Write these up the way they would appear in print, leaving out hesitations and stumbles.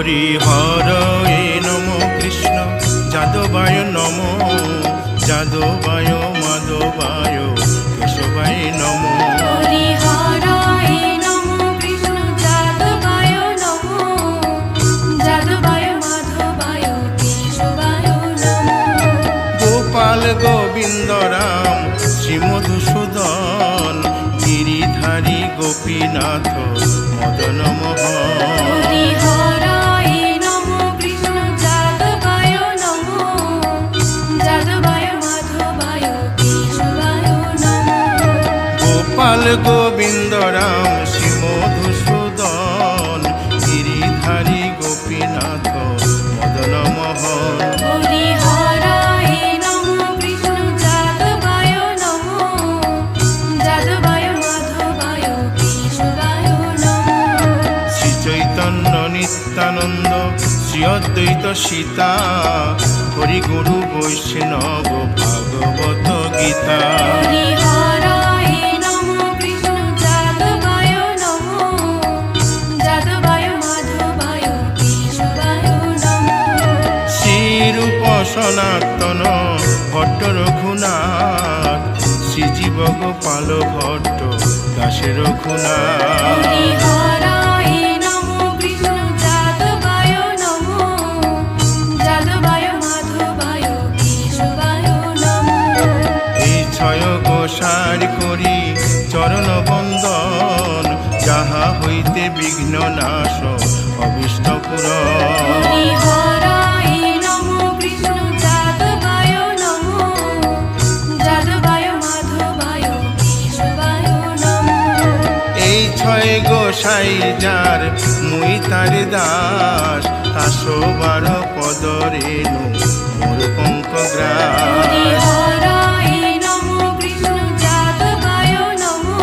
হরি হরয়ে নম কৃষ্ণ যাদবায় নম যাদবায় মাধবায় কেশবায় নম হরি হরায় নমো কৃষ্ণ যাদবায় নমো যাদবায় মাধবায় কেশবায় নমো গোপাল গোবিন্দ রাম শ্রী মধুসূদন গিরিধারী গোপীনাথ মদন মোহন হরি হরায় নমো কৃষ্ণ যাদবায় নমো যাদবায় মাধবায় কেশবায় নমো গোপাল গোবিন্দ রাম শ্রী মধুসূদন গিরিধারী গোপীনাথ মদন মোহন হরি হরায় নমো কৃষ্ণ যাদবায় নমো যাদবায় মাধবায় কেশবায় নমো শ্রী চৈতন্য নিত্যানন্দ শ্রী অদ্বৈত সীতা হরি গুরু বৈষ্ণব ভাগবত গীতা হরি হরায় নমো কৃষ্ণ যাদবায় নমো যাদবায় মাধবায় কেশবায় নমো শ্রীরূপ সনাতন ভট্ট রঘুনাথ শ্রীজীব গোপাল ভট্ট দাসে রঘুনাথ হরি হরায় নমো কৃষ্ণ যাদবায় নমো যাদবায় মাধবায় কেশবায় নমো এই ছয় গোসার করি চরণ বন্দন যাহা হইতে বিঘ্ন নাশ অবিষ্ট পুরন হরি হরায় নমো কৃষ্ণ যাদবায় নমো যাদবায় মাধবায় কেশবায় নমো এই ছয় গোসাই যার মুই তার দাস তাসো বার পদ রেণু মোর পঙ্ক হরি গ্রাস হরায় নমো কৃষ্ণ যাদবায় নমো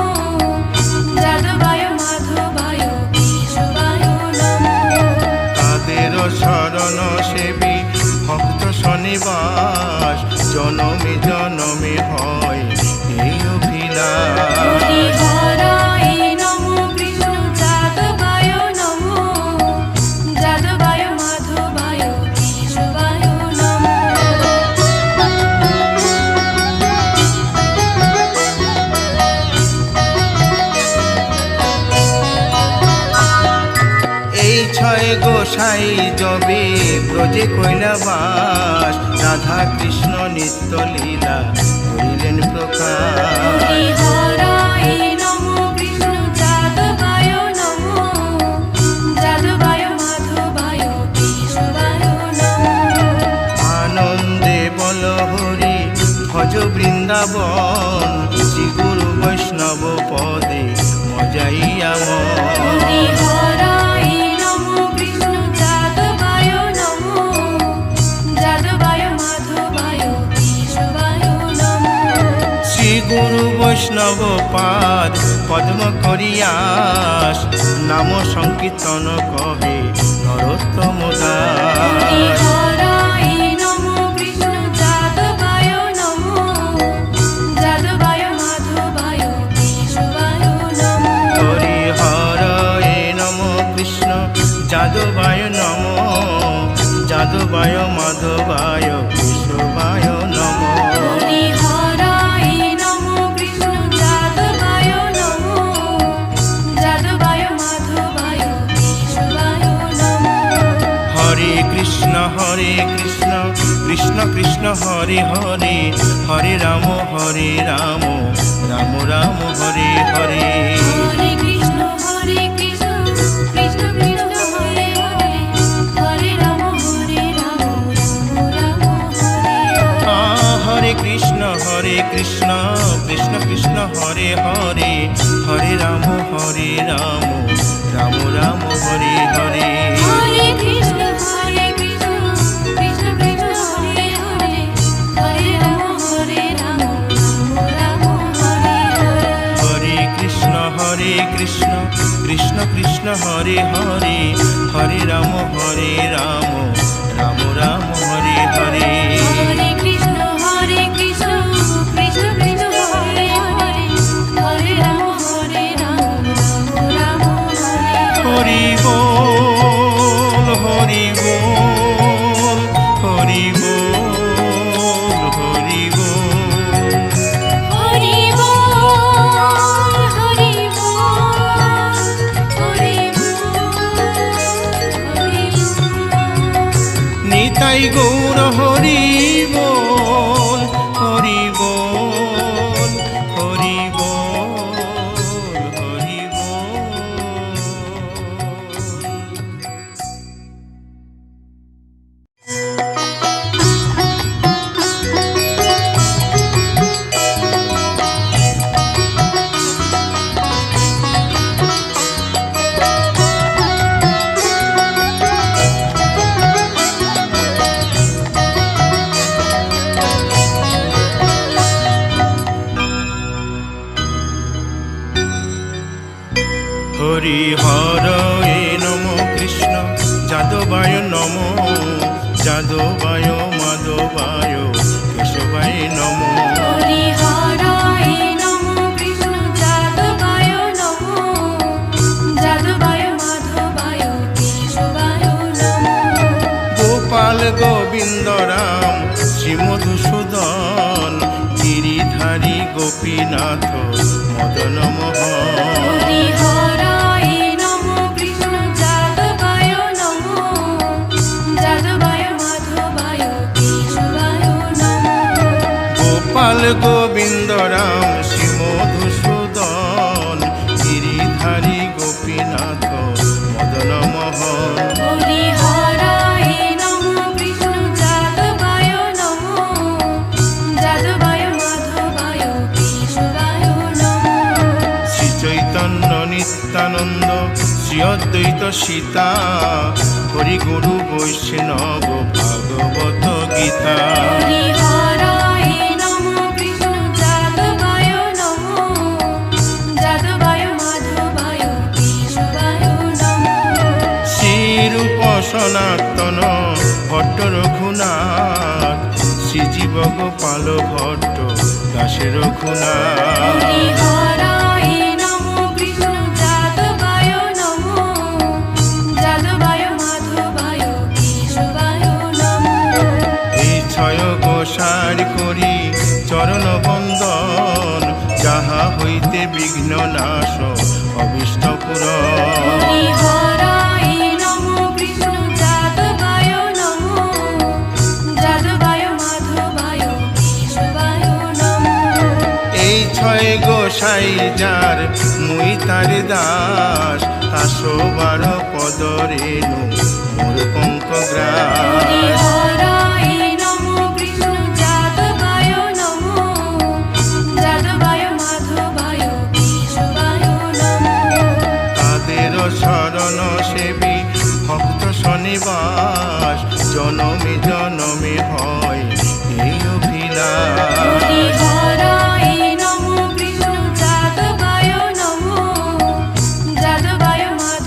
যাদবায় মাধবায় কেশবায় নমো তাদের শরণ সেবী ভক্ত শনিবাস জনমে জনমে হয় এই অভিলাষ হরি হরায় নমো কৃষ্ণ যাদবায় নমো যাদবায় মাধবায় কেশবায় নমো এই ছয় গোসাই যবে ব্রজে কৈলাবাস রাধা কৃষ্ণ নিত্য লীলা করিলেন প্রকাশ হরি হরায় নমো কৃষ্ণ যাদবায় নমো যাদবায় মাধবায় কেশবায় নমো আনন্দে বল হরি ভজ বৃন্দাবন শ্রী গুরু বৈষ্ণব পদে মজাইয়া হরি হরায় নমো কৃষ্ণ যাদবায় নমো যাদবায় মাধবায় কেশবায় নমো শ্রী গুরু বৈষ্ণব পাদ পদ্ম করিয়াস নাম সংকীর্তন কহে নরোত্তম হরি দাস হরায় নমো কৃষ্ণ যাদবায় নমো যাদবায় মাধবায় কেশবায় নমো হরি হরয়ে নম কৃষ্ণ যাদবায় নম যাদবায় মাধবায় কেশবায় নম হরি হরায় নমো কৃষ্ণ যাদবায় নমো যাদবায় মাধবায় কেশবায় নমো হরে কৃষ্ণ কৃষ্ণ কৃষ্ণ হরে হরে হরে রাম রাম রাম হরে হরে হরে কৃষ্ণ কৃষ্ণ কৃষ্ণ হরে হরে হরে রাম রাম রাম হরে হরে হরে কৃষ্ণ কৃষ্ণ কৃষ্ণ হরে হরে হরে রাম রাম রাম হরে হরে হরে কৃষ্ণ কৃষ্ণ কৃষ্ণ কৃষ্ণ হরে হরে হরে রাম রাম রাম হরে হরে হরে কৃষ্ণ কৃষ্ণ কৃষ্ণ হরে হরে হরে রাম রাম রাম হরে হরে হরে কৃষ্ণ কৃষ্ণ কৃষ্ণ কৃষ্ণ হরে হরে হরে রাম রাম রাম হরে হরে হরি বল হরি হরয়ে নম কৃষ্ণ যাদবায় নম যাদবায় মাধবায় কেশবায় নম হরি হরায় নমো কৃষ্ণ যাদবায় নমো যাদবায় মাধবায় কেশবায় নমো গোপাল গোবিন্দ রাম শ্রী মধুসূদন গিরিধারী গোপীনাথ মদন মোহন হরি হরায় নমো কৃষ্ণ যাদবায় নমো যাদবায় মাধবায় কেশবায় নমো গোপাল গোবিন্দ রাম শ্রী মধুসূদন গিরিধারী গোপীনাথ মদন মোহন হরি হরায় নমো কৃষ্ণ যাদবায় নমো যাদবায় মাধবায় কেশবায় নমো শ্রী চৈতন্য নিত্যানন্দ শ্রী অদ্বৈত সীতা হরি গুরু বৈষ্ণব ভাগবত গীতা হরি হরায় নমো কৃষ্ণ যাদবায় নমো যাদবায় মাধবায় কেশবায় নমো শ্রীরূপ সনাতন ভট্ট রঘুনাথ শ্রীজীব গোপাল ভট্ট দাসে রঘুনাথ হরি হরায় নমো কৃষ্ণ যাদবায় নমো যাদবায় মাধবায় কেশবায় নমো এই ছয় গোসার করি চরণ বন্দন যাহা হইতে বিঘ্ন নাশ অবিষ্ট পুরন হরি হরায় নমো কৃষ্ণ যাদবায় নমো যাদবায় মাধবায় কেশবায় নমো এই ছয় গোসাই যার মুই তার দাস তাসবার পদ রেণু মোর পঙ্ক হরি গ্রাস হরায় নমো কৃষ্ণ যাদবায় নমো যাদবায় মাধবায় কেশবায় নমো তাদের শরণ সেবী ভক্ত শনিবাস জনমে জনমে হয় এই অভিলাষ হরি